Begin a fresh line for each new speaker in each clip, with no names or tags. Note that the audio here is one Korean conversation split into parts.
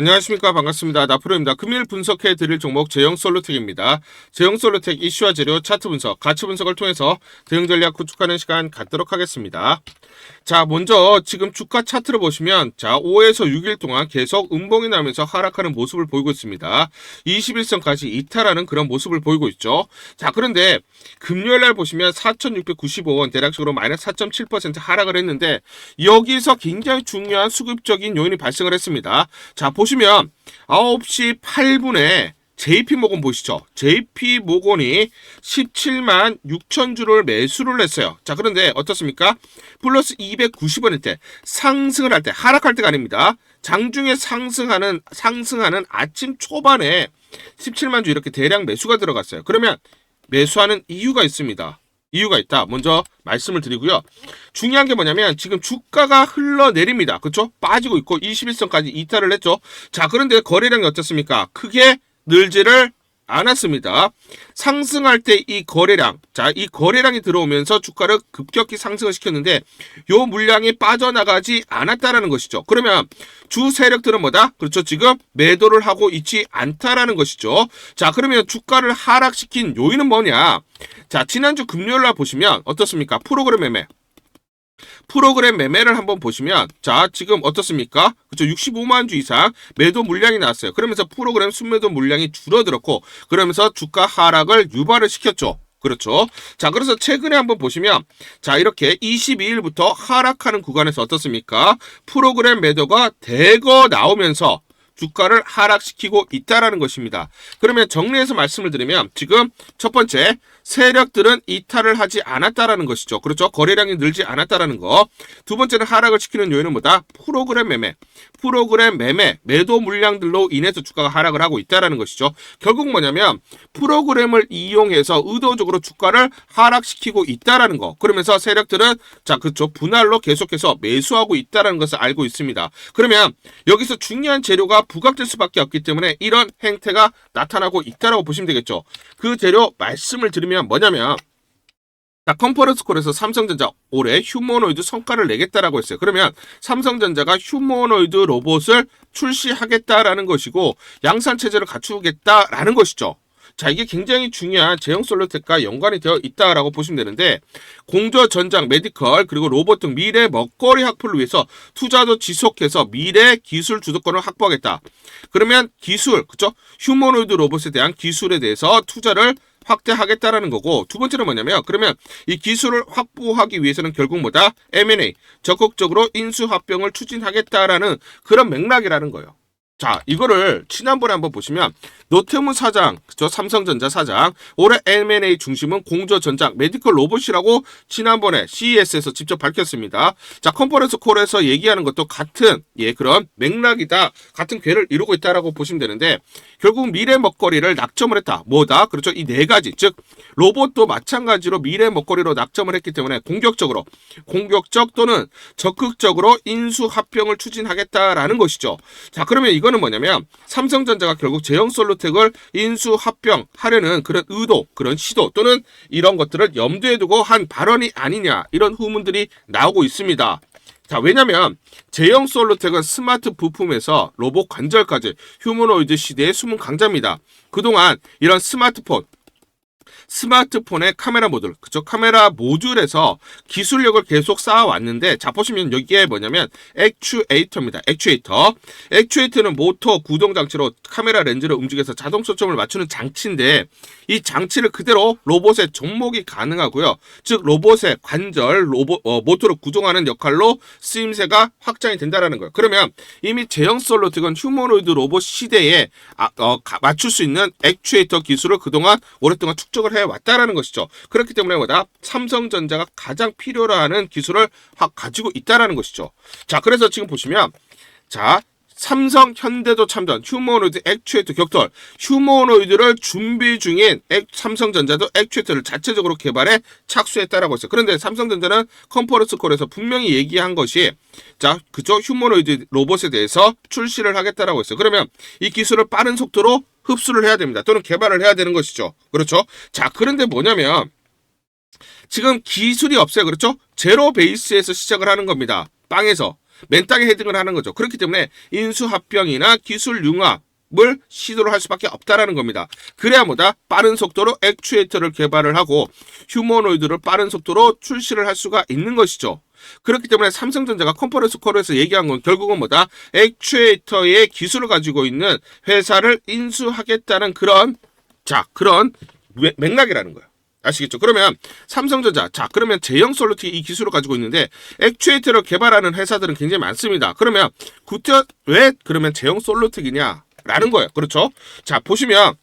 안녕하십니까. 반갑습니다. 나프로입니다. 금일 분석해 드릴 종목 제형솔루텍입니다. 제형솔루텍 이슈와 재료, 차트 분석, 가치 분석을 통해서 대응 전략 구축하는 시간 갖도록 하겠습니다. 자, 먼저 지금 주가 차트를 보시면 5에서 6일 동안 계속 음봉이 나면서 하락하는 모습을 보이고 있습니다. 21선까지 이탈하는 그런 모습을 보이고 있죠. 자, 그런데 금요일날 보시면 4,695원 대략적으로 마이너스 4.7% 하락을 했는데 여기서 굉장히 중요한 수급적인 요인이 발생을 했습니다. 자, 보시면 9시 8분에 JP모건 보시죠. JP모건이 17만 6천 주를 매수를 했어요. 자, 그런데 어떻습니까? 플러스 290원일 때 상승을 할 때, 하락할 때가 아닙니다. 장중에 상승하는 아침 초반에 17만 주 이렇게 대량 매수가 들어갔어요. 그러면 매수하는 이유가 있습니다. 이유가 있다. 먼저 말씀을 드리고요. 중요한 게 뭐냐면 지금 주가가 흘러내립니다. 그렇죠? 빠지고 있고 21선까지 이탈을 했죠. 자, 그런데 거래량이 어떻습니까? 크게 늘지를 않았습니다. 상승할 때 이 거래량, 이 거래량이 들어오면서 주가를 급격히 상승을 시켰는데 요 물량이 빠져나가지 않았다라는 것이죠. 그러면 주 세력들은 뭐다? 그렇죠. 지금 매도를 하고 있지 않다라는 것이죠. 자, 그러면 주가를 하락시킨 요인은 뭐냐? 자, 지난주 금요일날 보시면 어떻습니까? 프로그램 매매를 한번 보시면 자, 지금 어떻습니까? 그렇죠. 65만 주 이상 매도 물량이 나왔어요. 그러면서 프로그램 순매도 물량이 줄어들었고 그러면서 주가 하락을 유발을 시켰죠. 그렇죠. 자, 그래서 최근에 한번 보시면 자, 이렇게 22일부터 하락하는 구간에서 어떻습니까? 프로그램 매도가 대거 나오면서 주가를 하락시키고 있다라는 것입니다. 그러면 정리해서 말씀을 드리면 지금 첫 번째 세력들은 이탈을 하지 않았다라는 것이죠. 그렇죠. 거래량이 늘지 않았다라는 거. 두 번째는 하락을 시키는 요인은 뭐다? 프로그램 매매, 매도 물량들로 인해서 주가가 하락을 하고 있다라는 것이죠. 결국 뭐냐면 프로그램을 이용해서 의도적으로 주가를 하락시키고 있다라는 거. 그러면서 세력들은 자, 그렇죠. 분할로 계속해서 매수하고 있다라는 것을 알고 있습니다. 그러면 여기서 중요한 재료가 부각될 수밖에 없기 때문에 이런 행태가 나타나고 있다라고 보시면 되겠죠. 그 재료 말씀을 드리면 뭐냐면 자, 컨퍼런스 콜에서 삼성전자 올해 휴머노이드 성과를 내겠다라고 했어요. 그러면 삼성전자가 휴머노이드 로봇을 출시하겠다라는 것이고 양산체제를 갖추겠다라는 것이죠. 자, 이게 굉장히 중요한 제형솔루텍과 연관이 되어 있다라고 보시면 되는데 공조, 전장, 메디컬, 그리고 로봇 등 미래 먹거리 확보를 위해서 투자도 지속해서 미래 기술 주도권을 확보하겠다. 그러면 기술, 그렇죠? 휴머노이드 로봇에 대한 기술에 대해서 투자를 확대하겠다라는 거고 두 번째는 뭐냐면 그러면 이 기술을 확보하기 위해서는 결국 뭐다? M&A, 적극적으로 인수합병을 추진하겠다라는 그런 맥락이라는 거예요. 자, 이거를 지난번에 한번 보시면 노태무 사장, 그죠? 삼성전자 사장, 올해 M&A 중심은 공조, 전장, 메디컬 로봇이라고 지난번에 CES에서 직접 밝혔습니다. 자, 컨퍼런스 콜에서 얘기하는 것도 같은 그런 맥락이다, 같은 궤를 이루고 있다라고 보시면 되는데 결국 미래 먹거리를 낙점을 했다. 뭐다? 그렇죠? 이 네 가지, 즉 로봇도 마찬가지로 미래 먹거리로 낙점을 했기 때문에 공격적 또는 적극적으로 인수합병을 추진하겠다라는 것이죠. 자, 그러면 이거는 뭐냐면 삼성전자가 결국 제형솔루텍을 인수합병하려는 그런 의도, 그런 시도 또는 이런 것들을 염두에 두고 한 발언이 아니냐 이런 후문들이 나오고 있습니다. 자, 왜냐면 제형솔루텍은 스마트 부품에서 로봇 관절까지 휴머노이드 시대의 숨은 강자입니다. 그동안 이런 스마트폰의 카메라 모듈, 그쵸? 카메라 모듈에서 기술력을 계속 쌓아왔는데, 자, 보시면 여기에 뭐냐면, 액추에이터입니다. 액추에이터는 모터 구동 장치로 카메라 렌즈를 움직여서 자동 초점을 맞추는 장치인데, 이 장치를 그대로 로봇에 접목이 가능하고요. 즉, 로봇의 관절, 모터를 구동하는 역할로 쓰임새가 확장이 된다는 거예요. 그러면 이미 제형솔루텍은 휴머노이드 로봇 시대에 맞출 수 있는 액추에이터 기술을 그동안 오랫동안 축적을 해왔다라는 것이죠. 그렇기 때문에 뭐다? 삼성전자가 가장 필요로 하는 기술을 가지고 있다라는 것이죠. 자, 그래서 지금 보시면 자, 삼성, 현대도 참전, 휴머노이드 액추에이터 격돌, 휴머노이드를 준비 중인 삼성전자도 액추에이터를 자체적으로 개발에 착수했다라고 했어요. 그런데 삼성전자는 컨퍼런스 콜에서 분명히 얘기한 것이 자, 그죠? 휴머노이드 로봇에 대해서 출시를 하겠다라고 했어요. 그러면 이 기술을 빠른 속도로 흡수를 해야 됩니다. 또는 개발을 해야 되는 것이죠. 그렇죠? 자, 그런데 뭐냐면 지금 기술이 없어요. 그렇죠? 제로 베이스에서 시작을 하는 겁니다. 빵에서. 맨땅에 헤딩을 하는 거죠. 그렇기 때문에 인수합병이나 기술 융합을 시도를 할 수밖에 없다라는 겁니다. 그래야 뭐다? 빠른 속도로 액추에이터를 개발을 하고 휴머노이드를 빠른 속도로 출시를 할 수가 있는 것이죠. 그렇기 때문에 삼성전자가 컨퍼런스 콜에서 얘기한 건 결국은 뭐다? 액추에이터의 기술을 가지고 있는 회사를 인수하겠다는 그런 맥락이라는 거예요. 아시겠죠? 그러면 삼성전자, 그러면 제형 솔루틱이 이 기술을 가지고 있는데 액추에이터를 개발하는 회사들은 굉장히 많습니다. 그러면 왜 그러면 제형 솔루틱이냐? 라는 거예요. 그렇죠? 자, 보시면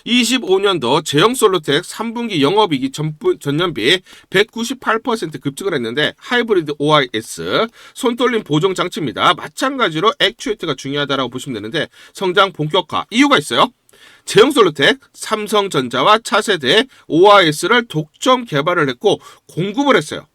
25년도 제형 솔루텍 3분기 영업이익이 전년비 198% 급증을 했는데 하이브리드 OIS, 손떨림 보정 장치입니다. 마찬가지로 액추에이터가 중요하다라고 보시면 되는데 성장 본격화. 이유가 있어요. 제형 솔루텍, 삼성전자와 차세대 OIS를 독점 개발을 했고 공급을 했어요.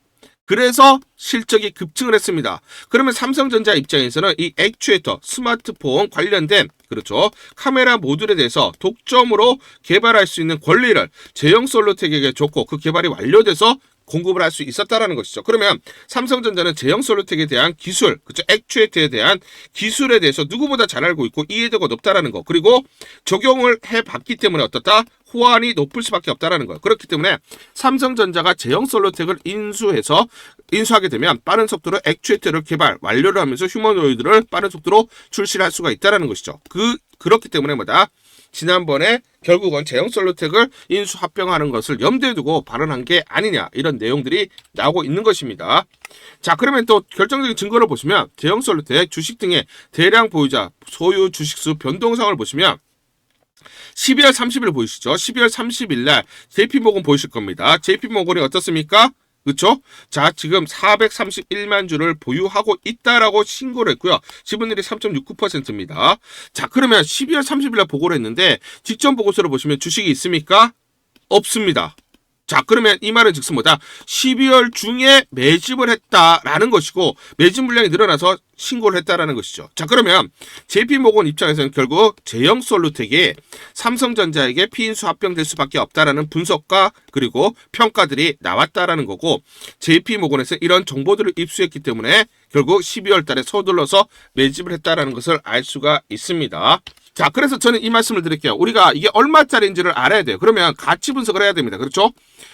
그래서 실적이 급증을 했습니다. 그러면 삼성전자 입장에서는 이 액추에이터, 스마트폰 관련된 그렇죠. 카메라 모듈에 대해서 독점으로 개발할 수 있는 권리를 제형 솔루텍에게 줬고 그 개발이 완료돼서 공급을 할 수 있었다라는 것이죠. 그러면 삼성전자는 제형 솔루텍에 대한 기술, 그렇죠? 액추에이터에 대한 기술에 대해서 누구보다 잘 알고 있고 이해도가 높다라는 거. 그리고 적용을 해봤기 때문에 어떻다? 호환이 높을 수밖에 없다라는 거예요. 그렇기 때문에 삼성전자가 제형 솔루텍을 인수하게 되면 빠른 속도로 액추에이터를 개발 완료를 하면서 휴머노이드를 빠른 속도로 출시를 할 수가 있다라는 것이죠. 그렇기 때문에 뭐다? 지난번에 결국은 제형 솔루텍을 인수 합병하는 것을 염두에 두고 발언한 게 아니냐 이런 내용들이 나오고 있는 것입니다. 자, 그러면 또 결정적인 증거를 보시면 제형 솔루텍 주식 등의 대량 보유자 소유 주식수 변동상을 보시면 12월 30일 보이시죠? 12월 30일 날 JP모건 보이실 겁니다. JP모건이 어떻습니까? 그렇죠? 자, 지금 431만 주를 보유하고 있다라고 신고를 했고요. 지분율이 3.69%입니다. 자, 그러면 12월 30일 날 보고를 했는데 직전 보고서를 보시면 주식이 있습니까? 없습니다. 자, 그러면 이 말은 즉슨 뭐다? 12월 중에 매집을 했다라는 것이고 매집 물량이 늘어나서 신고를 했다라는 것이죠. 자, 그러면 JP모건 입장에서는 결국 제형 솔루텍이 삼성전자에게 피인수 합병될 수밖에 없다라는 분석과 그리고 평가들이 나왔다라는 거고 JP모건에서 이런 정보들을 입수했기 때문에 결국 12월 달에 서둘러서 매집을 했다라는 것을 알 수가 있습니다. 자, 그래서 저는 이 말씀을 드릴게요. 우리가 이게 얼마짜리인지를 알아야 돼요. 그러면 가치 분석을 해야 됩니다. 그렇죠?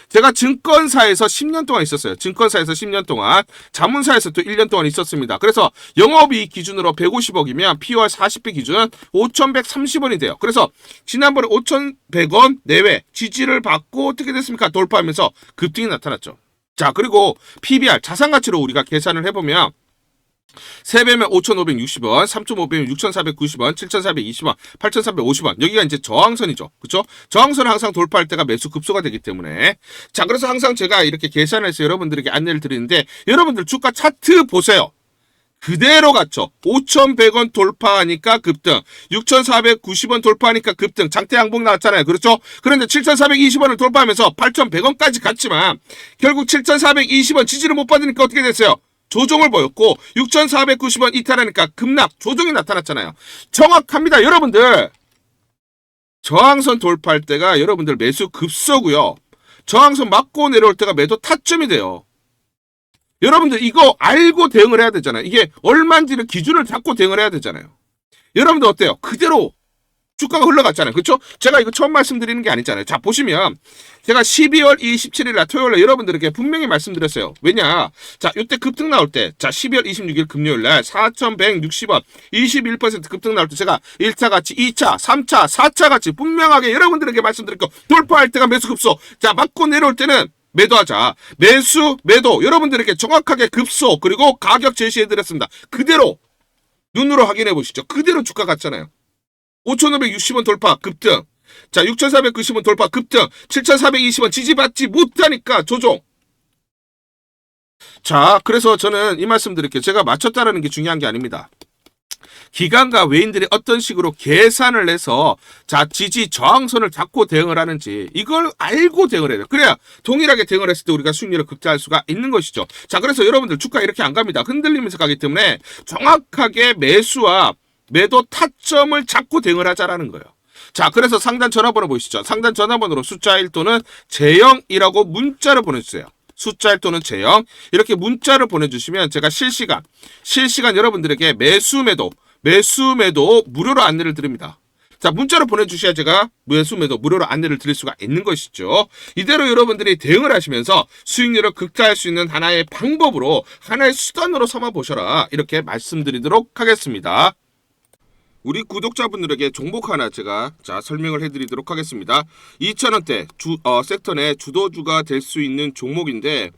제가 증권사에서 10년 동안 있었어요. 증권사에서 10년 동안, 자문사에서 또 1년 동안 있었습니다. 그래서 영업이익 기준으로 150억이면 POR 40배 기준은 5,130원이 돼요. 그래서 지난번에 5,100원 내외 지지를 받고 어떻게 됐습니까? 돌파하면서 급등이 나타났죠. 자, 그리고 PBR, 자산가치로 우리가 계산을 해보면 3배면 5,560원, 3.5배면 6,490원, 7,420원, 8,350원. 여기가 이제 저항선이죠. 그렇죠? 저항선을 항상 돌파할 때가 매수 급소가 되기 때문에. 자, 그래서 항상 제가 이렇게 계산을 해서 여러분들에게 안내를 드리는데 여러분들 주가 차트 보세요. 그대로 갔죠. 5,100원 돌파하니까 급등, 6,490원 돌파하니까 급등, 장대 양봉 나왔잖아요. 그렇죠? 그런데 7,420원을 돌파하면서 8,100원까지 갔지만 결국 7,420원 지지를 못 받으니까 어떻게 됐어요? 조정을 보였고 6,490원 이탈하니까 급락, 조정이 나타났잖아요. 정확합니다. 여러분들 저항선 돌파할 때가 여러분들 매수 급소고요. 저항선 맞고 내려올 때가 매도 타점이 돼요. 여러분들 이거 알고 대응을 해야 되잖아요. 이게 얼마인지를 기준을 잡고 대응을 해야 되잖아요. 여러분들 어때요? 그대로 주가가 흘러갔잖아요. 그렇죠? 제가 이거 처음 말씀드리는 게 아니잖아요. 자, 보시면 제가 12월 27일 날 토요일 날 여러분들에게 분명히 말씀드렸어요. 왜냐? 자, 이때 급등 나올 때, 자, 12월 26일 금요일 날 4,160원 21% 급등 나올 때 제가 1차 가치, 2차, 3차, 4차 가치 분명하게 여러분들에게 말씀드렸고 돌파할 때가 매수 급소. 자, 맞고 내려올 때는 매도하자. 매수, 매도. 여러분들에게 정확하게 급소 그리고 가격 제시해드렸습니다. 그대로 눈으로 확인해 보시죠. 그대로 주가 갔잖아요. 5,560원 돌파 급등. 자, 6,490원 돌파 급등. 7,420원 지지받지 못하니까 조정. 자, 그래서 저는 이 말씀 드릴게요. 제가 맞췄다라는 게 중요한 게 아닙니다. 기관과 외인들이 어떤 식으로 계산을 해서 자, 지지 저항선을 잡고 대응을 하는지 이걸 알고 대응을 해야 돼요. 그래야 동일하게 대응을 했을 때 우리가 수익률을 극대화할 수가 있는 것이죠. 자, 그래서 여러분들 주가 이렇게 안 갑니다. 흔들리면서 가기 때문에 정확하게 매수와 매도 타점을 잡고 대응을 하자라는 거예요. 자, 그래서 상단 전화번호 보이시죠? 상단 전화번호로 숫자 1 또는 제형이라고 문자를 보내주세요. 숫자 또는 제형 이렇게 문자를 보내주시면 제가 실시간 여러분들에게 매수 매도 무료로 안내를 드립니다. 자, 문자로 보내주셔야 제가 매수 매도 무료로 안내를 드릴 수가 있는 것이죠. 이대로 여러분들이 대응을 하시면서 수익률을 극대화할 수 있는 하나의 방법으로, 하나의 수단으로 삼아 보셔라, 이렇게 말씀드리도록 하겠습니다. 우리 구독자분들에게 종목 하나 제가 설명을 해드리도록 하겠습니다. 2,000원대 섹터 내 주도주가 될 수 있는 종목인데,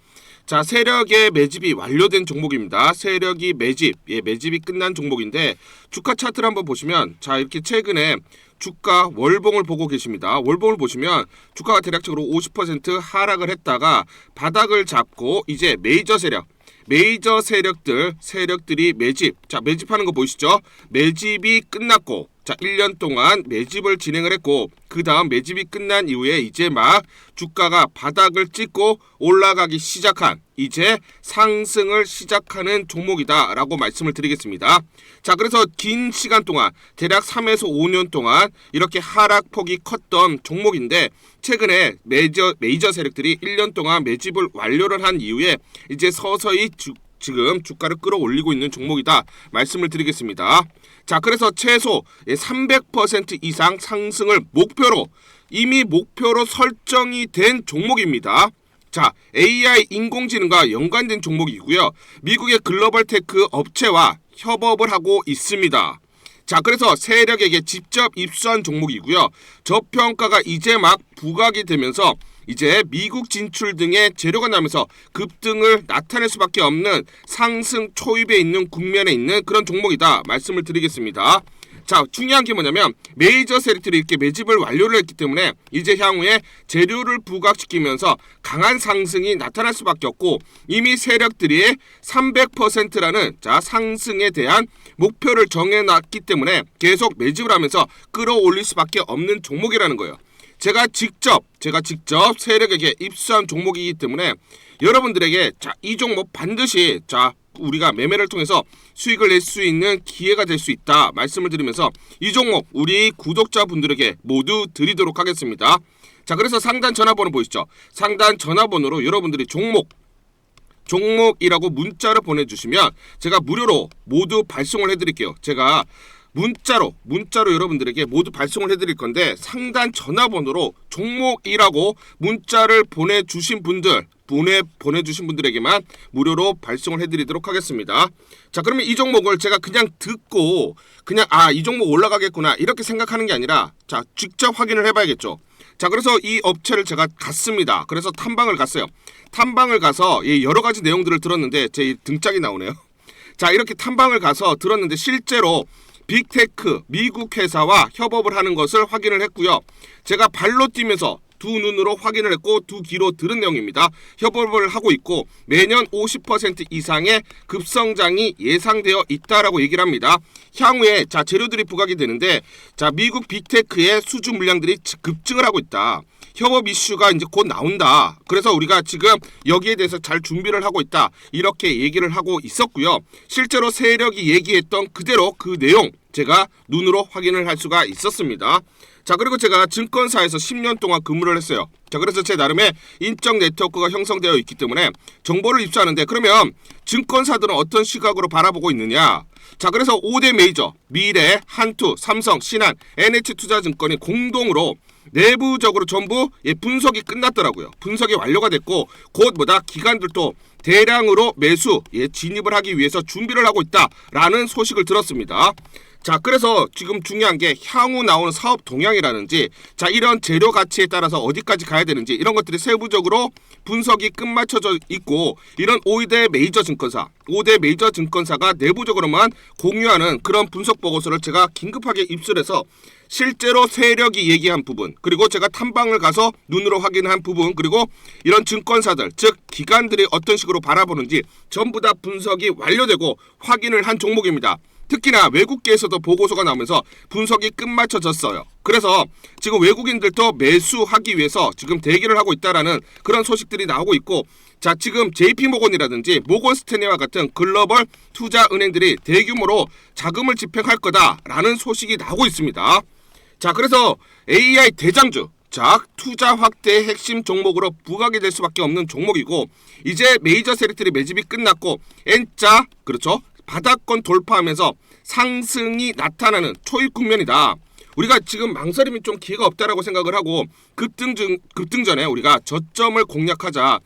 자, 세력의 매집이 완료된 종목입니다. 세력이 매집이 끝난 종목인데, 주가 차트를 한번 보시면, 자, 이렇게 최근에 주가 월봉을 보고 계십니다. 월봉을 보시면 주가가 대략적으로 50% 하락을 했다가 바닥을 잡고 이제 메이저 세력들이 매집하는 거 보이시죠? 매집이 끝났고, 자, 1년 동안 매집을 진행을 했고, 그 다음 매집이 끝난 이후에 이제 막 주가가 바닥을 찍고 올라가기 시작한, 이제 상승을 시작하는 종목이다 라고 말씀을 드리겠습니다. 자, 그래서 긴 시간 동안 대략 3에서 5년 동안 이렇게 하락폭이 컸던 종목인데, 최근에 메이저 세력들이 1년 동안 매집을 완료를 한 이후에 이제 서서히 지금 주가를 끌어올리고 있는 종목이다 말씀을 드리겠습니다. 자, 그래서 최소 300% 이상 상승을 이미 목표로 설정이 된 종목입니다. 자, AI 인공지능과 연관된 종목이고요. 미국의 글로벌 테크 업체와 협업을 하고 있습니다. 자, 그래서 세력에게 직접 입수한 종목이고요. 저평가가 이제 막 부각이 되면서 이제 미국 진출 등의 재료가 나면서 급등을 나타낼 수밖에 없는 상승 초입에 있는 국면에 있는 그런 종목이다 말씀을 드리겠습니다. 자, 중요한 게 뭐냐면 메이저 세력들이 이렇게 매집을 완료를 했기 때문에 이제 향후에 재료를 부각시키면서 강한 상승이 나타날 수밖에 없고, 이미 세력들이 300%라는 상승에 대한 목표를 정해놨기 때문에 계속 매집을 하면서 끌어올릴 수밖에 없는 종목이라는 거예요. 제가 직접 세력에게 입수한 종목이기 때문에 여러분들에게 이 종목 반드시 우리가 매매를 통해서 수익을 낼 수 있는 기회가 될 수 있다 말씀을 드리면서 이 종목 우리 구독자분들에게 모두 드리도록 하겠습니다. 자, 그래서 상단 전화번호 보이시죠? 상단 전화번호로 여러분들이 종목이라고 문자를 보내주시면 제가 무료로 모두 발송을 해드릴게요. 제가 문자로 여러분들에게 모두 발송을 해드릴 건데, 상단 전화번호로 종목이라고 문자를 보내주신 분들에게만 무료로 발송을 해드리도록 하겠습니다. 자, 그러면 이 종목을 제가 그냥 듣고 이 종목 올라가겠구나 이렇게 생각하는 게 아니라, 자, 직접 확인을 해봐야겠죠. 자, 그래서 이 업체를 제가 갔습니다. 그래서 탐방을 갔어요. 탐방을 가서 여러 가지 내용들을 들었는데 제 등짝이 나오네요. 자, 이렇게 탐방을 가서 들었는데 실제로 빅테크 미국 회사와 협업을 하는 것을 확인을 했고요. 제가 발로 뛰면서 두 눈으로 확인을 했고 두 귀로 들은 내용입니다. 협업을 하고 있고 매년 50% 이상의 급성장이 예상되어 있다라고 얘기를 합니다. 향후에 재료들이 부각이 되는데, 미국 빅테크의 수주 물량들이 급증을 하고 있다. 협업 이슈가 이제 곧 나온다. 그래서 우리가 지금 여기에 대해서 잘 준비를 하고 있다. 이렇게 얘기를 하고 있었고요. 실제로 세력이 얘기했던 그대로 그 내용 제가 눈으로 확인을 할 수가 있었습니다. 자, 그리고 제가 증권사에서 10년 동안 근무를 했어요. 자, 그래서 제 나름의 인적 네트워크가 형성되어 있기 때문에 정보를 입수하는데, 그러면 증권사들은 어떤 시각으로 바라보고 있느냐? 자, 그래서 5대 메이저 미래, 한투, 삼성, 신한, NH투자증권이 공동으로 내부적으로 전부 분석이 끝났더라고요. 분석이 완료가 됐고 곧 기관들도 대량으로 매수 진입을 하기 위해서 준비를 하고 있다라는 소식을 들었습니다. 자, 그래서 지금 중요한 게 향후 나오는 사업 동향이라든지 이런 재료 가치에 따라서 어디까지 가야 되는지 이런 것들이 세부적으로 분석이 끝마쳐져 있고, 이런 5대 메이저 증권사가 내부적으로만 공유하는 그런 분석 보고서를 제가 긴급하게 입수해서 실제로 세력이 얘기한 부분, 그리고 제가 탐방을 가서 눈으로 확인한 부분, 그리고 이런 증권사들 즉 기관들이 어떤 식으로 바라보는지 전부 다 분석이 완료되고 확인을 한 종목입니다. 특히나 외국계에서도 보고서가 나오면서 분석이 끝마쳐졌어요. 그래서 지금 외국인들도 매수하기 위해서 지금 대기를 하고 있다라는 그런 소식들이 나오고 있고, 자, 지금 JP모건이라든지 모건스탠리와 같은 글로벌 투자 은행들이 대규모로 자금을 집행할 거다라는 소식이 나오고 있습니다. 자, 그래서 AI 대장주 자, 투자 확대의 핵심 종목으로 부각이 될 수밖에 없는 종목이고, 이제 메이저 세력들이 매집이 끝났고 N자, 그렇죠, 바닥권 돌파하면서 상승이 나타나는 초입 국면이다. 우리가 지금 망설임이 좀 기회가 없다라고 생각을 하고 급등 전에 우리가 저점을 공략하자.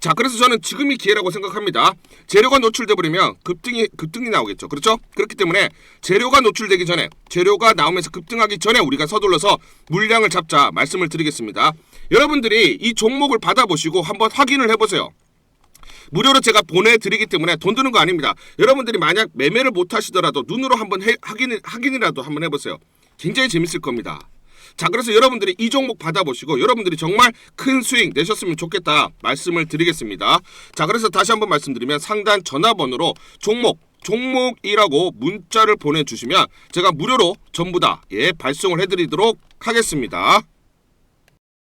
자, 그래서 저는 지금이 기회라고 생각합니다. 재료가 노출돼 버리면 급등이 나오겠죠. 그렇죠? 그렇기 때문에 재료가 노출되기 전에, 재료가 나오면서 급등하기 전에 우리가 서둘러서 물량을 잡자 말씀을 드리겠습니다. 여러분들이 이 종목을 받아보시고 한번 확인을 해보세요. 무료로 제가 보내드리기 때문에 돈 드는 거 아닙니다. 여러분들이 만약 매매를 못 하시더라도 눈으로 한번 확인이라도 한번 해보세요. 굉장히 재밌을 겁니다. 자, 그래서 여러분들이 이 종목 받아보시고 여러분들이 정말 큰 수익 내셨으면 좋겠다 말씀을 드리겠습니다. 자, 그래서 다시 한번 말씀드리면 상단 전화번호로 종목이라고 문자를 보내주시면 제가 무료로 전부 다 발송을 해드리도록 하겠습니다.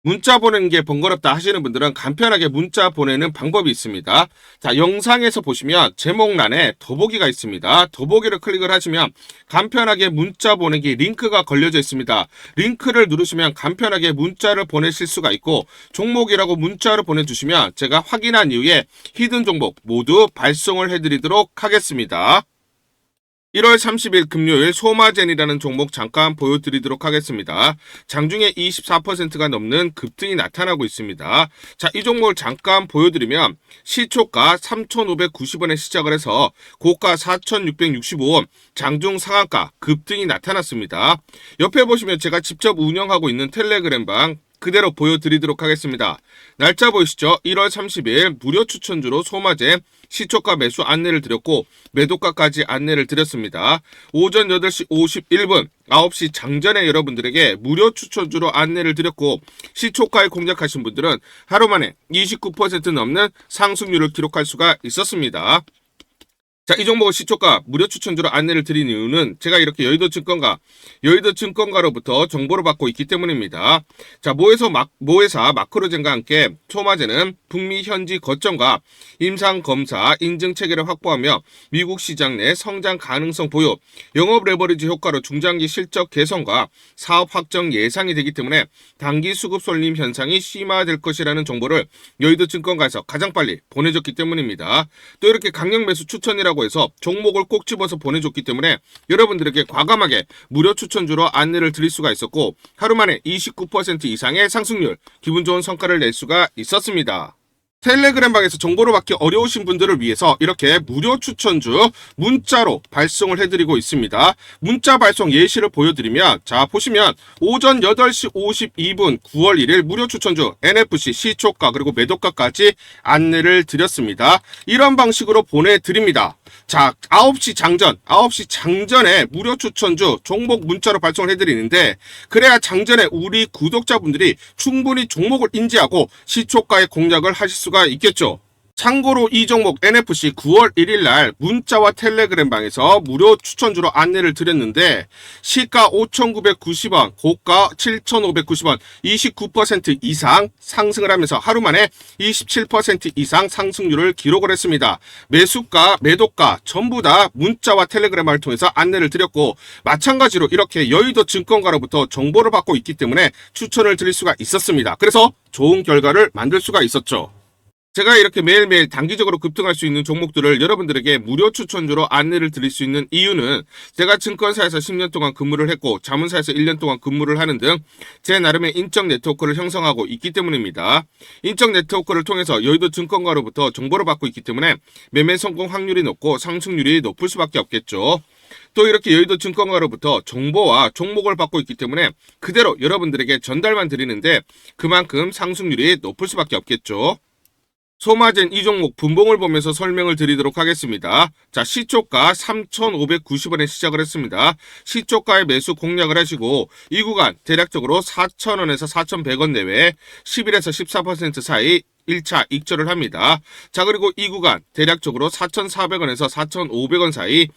문자 보내는 게 번거롭다 하시는 분들은 간편하게 문자 보내는 방법이 있습니다. 자, 영상에서 보시면 제목란에 더보기가 있습니다. 더보기를 클릭을 하시면 간편하게 문자 보내기 링크가 걸려져 있습니다. 링크를 누르시면 간편하게 문자를 보내실 수가 있고, 종목이라고 문자를 보내주시면 제가 확인한 이후에 히든 종목 모두 발송을 해드리도록 하겠습니다. 1월 30일 금요일 소마젠이라는 종목 잠깐 보여드리도록 하겠습니다. 장중에 24%가 넘는 급등이 나타나고 있습니다. 자, 이 종목을 잠깐 보여드리면 시초가 3,590원에 시작을 해서 고가 4,665원, 장중 상한가 급등이 나타났습니다. 옆에 보시면 제가 직접 운영하고 있는 텔레그램방 그대로 보여드리도록 하겠습니다. 날짜 보이시죠? 1월 30일 무료 추천주로 소마젠 시초가 매수 안내를 드렸고 매도가까지 안내를 드렸습니다. 오전 8시 51분 9시 장전에 여러분들에게 무료 추천주로 안내를 드렸고 시초가에 공략하신 분들은 하루 만에 29% 넘는 상승률을 기록할 수가 있었습니다. 자, 이 종목을 시초가 무료 추천주로 안내를 드린 이유는 제가 이렇게 여의도증권가로부터 정보를 받고 있기 때문입니다. 자, 모회사 마크로젠과 함께 소마젠은 북미 현지 거점과 임상검사 인증체계를 확보하며 미국 시장 내 성장 가능성 보유, 영업 레버리지 효과로 중장기 실적 개선과 사업 확정 예상이 되기 때문에 단기 수급 쏠림 현상이 심화될 것이라는 정보를 여의도증권가에서 가장 빨리 보내줬기 때문입니다. 또 이렇게 강력 매수 추천이라고 해서 종목을 꼭 집어서 보내줬기 때문에 여러분들에게 과감하게 무료 추천주로 안내를 드릴 수가 있었고 하루 만에 29% 이상의 상승률, 기분 좋은 성과를 낼 수가 있었습니다. 텔레그램방에서 정보를 받기 어려우신 분들을 위해서 이렇게 무료 추천주 문자로 발송을 해드리고 있습니다. 문자 발송 예시를 보여드리면, 자, 보시면 오전 8시 52분 9월 1일 무료 추천주 NFC 시초가 그리고 매도가까지 안내를 드렸습니다. 이런 방식으로 보내드립니다. 자, 9시 장전에 무료 추천주 종목 문자로 발송을 해드리는데, 그래야 장전에 우리 구독자분들이 충분히 종목을 인지하고 시초가에 공략을 하실 수가 있겠죠. 참고로 이 종목 NFC 9월 1일 날 문자와 텔레그램 방에서 무료 추천주로 안내를 드렸는데 시가 5,990원, 고가 7,590원, 29% 이상 상승을 하면서 하루 만에 27% 이상 상승률을 기록을 했습니다. 매수가, 매도가 전부 다 문자와 텔레그램을 통해서 안내를 드렸고 마찬가지로 이렇게 여의도 증권가로부터 정보를 받고 있기 때문에 추천을 드릴 수가 있었습니다. 그래서 좋은 결과를 만들 수가 있었죠. 제가 이렇게 매일매일 단기적으로 급등할 수 있는 종목들을 여러분들에게 무료 추천주로 안내를 드릴 수 있는 이유는 제가 증권사에서 10년 동안 근무를 했고 자문사에서 1년 동안 근무를 하는 등 제 나름의 인적 네트워크를 형성하고 있기 때문입니다. 인적 네트워크를 통해서 여의도 증권가로부터 정보를 받고 있기 때문에 매매 성공 확률이 높고 상승률이 높을 수밖에 없겠죠. 또 이렇게 여의도 증권가로부터 정보와 종목을 받고 있기 때문에 그대로 여러분들에게 전달만 드리는데 그만큼 상승률이 높을 수밖에 없겠죠. 소마젠 이 종목 분봉을 보면서 설명을 드리도록 하겠습니다. 자, 시초가 3,590원에 시작을 했습니다. 시초가에 매수 공략을 하시고 이 구간 대략적으로 4,000원에서 4,100원 내외 11에서 14% 사이 1차 익절을 합니다. 자, 그리고 이 구간 대략적으로 4,400원에서 4,500원 사이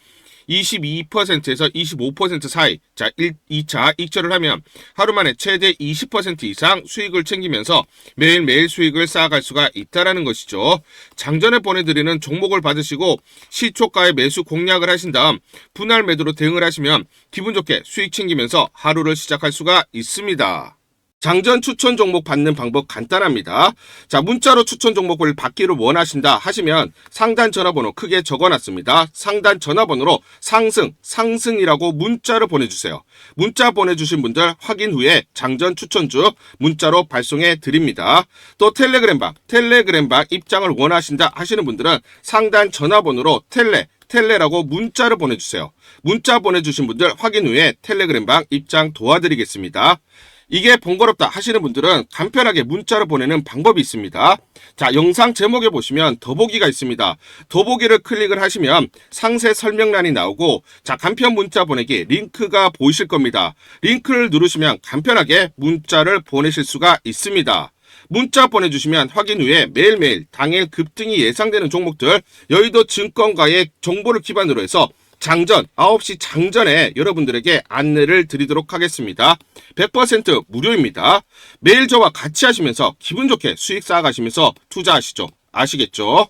22%에서 25% 사이, 자, 2차 익절을 하면 하루 만에 최대 20% 이상 수익을 챙기면서 매일매일 수익을 쌓아갈 수가 있다는 것이죠. 장전에 보내드리는 종목을 받으시고 시초가에 매수 공략을 하신 다음 분할 매도로 대응을 하시면 기분 좋게 수익 챙기면서 하루를 시작할 수가 있습니다. 장전 추천 종목 받는 방법 간단합니다. 자, 문자로 추천 종목을 받기를 원하신다 하시면 상단 전화번호 크게 적어놨습니다. 상단 전화번호로 상승이라고 문자를 보내주세요. 문자 보내주신 분들 확인 후에 장전 추천주 문자로 발송해 드립니다. 또 텔레그램방 입장을 원하신다 하시는 분들은 상단 전화번호로 텔레라고 문자를 보내주세요. 문자 보내주신 분들 확인 후에 텔레그램방 입장 도와드리겠습니다. 이게 번거롭다 하시는 분들은 간편하게 문자로 보내는 방법이 있습니다. 자, 영상 제목에 보시면 더보기가 있습니다. 더보기를 클릭을 하시면 상세 설명란이 나오고, 자, 간편 문자 보내기 링크가 보이실 겁니다. 링크를 누르시면 간편하게 문자를 보내실 수가 있습니다. 문자 보내주시면 확인 후에 매일매일 당일 급등이 예상되는 종목들, 여의도 증권가의 정보를 기반으로 해서 장전 9시 장전에 여러분들에게 안내를 드리도록 하겠습니다. 100% 무료입니다. 매일 저와 같이 하시면서 기분 좋게 수익 쌓아가시면서 투자하시죠. 아시겠죠?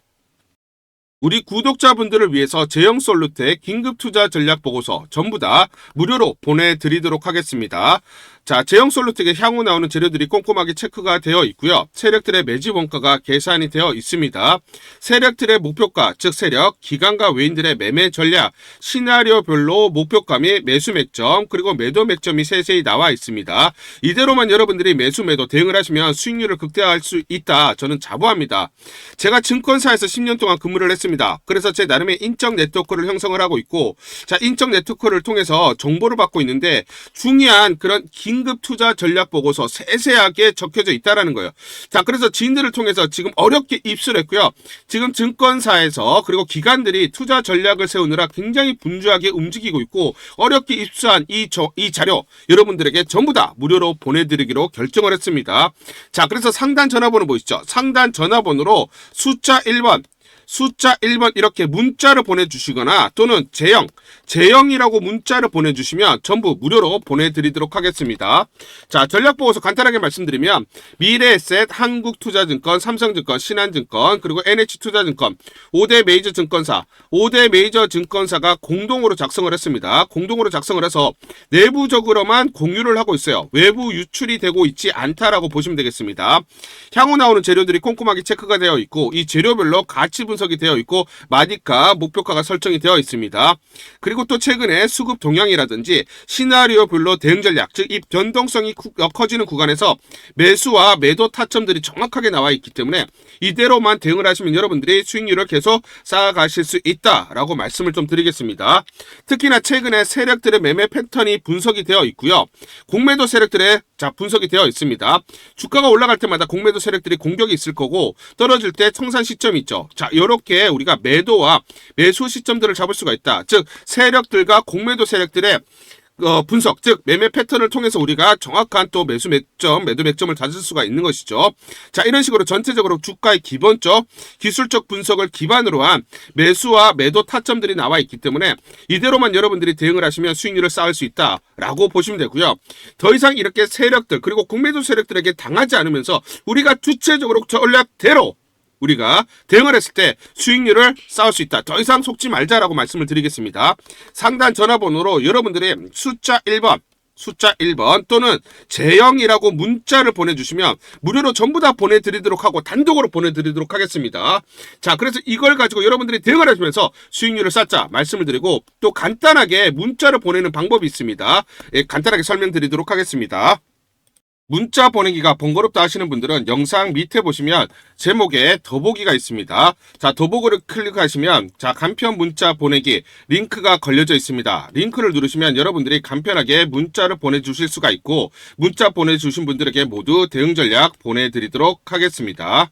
우리 구독자분들을 위해서 제형솔루텍 긴급투자 전략 보고서 전부 다 무료로 보내드리도록 하겠습니다. 자, 제형솔루텍에 향후 나오는 재료들이 꼼꼼하게 체크가 되어 있고요. 세력들의 매집 원가가 계산이 되어 있습니다. 세력들의 목표가, 즉 세력, 기관과 외인들의 매매 전략, 시나리오별로 목표가 및 매수 맥점, 그리고 매도 맥점이 세세히 나와 있습니다. 이대로만 여러분들이 매수 매도 대응을 하시면 수익률을 극대화할 수 있다. 저는 자부합니다. 제가 증권사에서 10년 동안 근무를 했습니다. 그래서 제 나름의 인적 네트워크를 형성을 하고 있고, 자, 인적 네트워크를 통해서 정보를 받고 있는데 중요한 그런 긴급 투자 전략 보고서 세세하게 적혀져 있다라는 거예요. 자, 그래서 지인들을 통해서 지금 어렵게 입수를 했고요. 지금 증권사에서 그리고 기관들이 투자 전략을 세우느라 굉장히 분주하게 움직이고 있고, 어렵게 입수한 이 자료 여러분들에게 전부 다 무료로 보내드리기로 결정을 했습니다. 자, 그래서 상단 전화번호 보이시죠? 상단 전화번호로 숫자 1번 이렇게 문자를 보내주시거나 또는 제형이라고 문자를 보내주시면 전부 무료로 보내드리도록 하겠습니다. 자, 전략보고서 간단하게 말씀드리면 미래에셋, 한국투자증권, 삼성증권, 신한증권, 그리고 NH투자증권 5대 메이저 증권사가 공동으로 작성을 했습니다. 공동으로 작성을 해서 내부적으로만 공유를 하고 있어요. 외부 유출이 되고 있지 않다라고 보시면 되겠습니다. 향후 나오는 재료들이 꼼꼼하게 체크가 되어 있고, 이 재료별로 가치 분석이 되어 있고 마디가 목표가가 설정이 되어 있습니다. 그리고 또 최근에 수급 동향이라든지 시나리오별로 대응 전략, 즉 이 변동성이 커지는 구간에서 매수와 매도 타점들이 정확하게 나와 있기 때문에 이대로만 대응을 하시면 여러분들이 수익률을 계속 쌓아가실 수 있다라고 말씀을 좀 드리겠습니다. 특히나 최근에 세력들의 매매 패턴이 분석이 되어 있고요. 공매도 세력들의 분석이 되어 있습니다. 주가가 올라갈 때마다 공매도 세력들이 공격이 있을 거고, 떨어질 때 청산 시점이 있죠. 자, 이렇게 우리가 매도와 매수 시점들을 잡을 수가 있다. 즉 세력들과 공매도 세력들의 분석, 즉 매매 패턴을 통해서 우리가 정확한 또 매수 맥점, 매도 맥점을 찾을 수가 있는 것이죠. 자, 이런 식으로 전체적으로 주가의 기본적, 기술적 분석을 기반으로 한 매수와 매도 타점들이 나와 있기 때문에 이대로만 여러분들이 대응을 하시면 수익률을 쌓을 수 있다라고 보시면 되고요. 더 이상 이렇게 세력들, 그리고 공매도 세력들에게 당하지 않으면서 우리가 주체적으로 전략대로 우리가 대응을 했을 때 수익률을 쌓을 수 있다. 더 이상 속지 말자라고 말씀을 드리겠습니다. 상단 전화번호로 여러분들이 숫자 1번 또는 제형이라고 문자를 보내주시면 무료로 전부 다 보내드리도록 하고 단독으로 보내드리도록 하겠습니다. 자, 그래서 이걸 가지고 여러분들이 대응을 하시면서 수익률을 쌓자 말씀을 드리고, 또 간단하게 문자를 보내는 방법이 있습니다. 예, 간단하게 설명드리도록 하겠습니다. 문자 보내기가 번거롭다 하시는 분들은 영상 밑에 보시면 제목에 더보기가 있습니다. 자, 더보기를 클릭하시면 간편 문자 보내기 링크가 걸려져 있습니다. 링크를 누르시면 여러분들이 간편하게 문자를 보내주실 수가 있고, 문자 보내주신 분들에게 모두 대응 전략 보내드리도록 하겠습니다.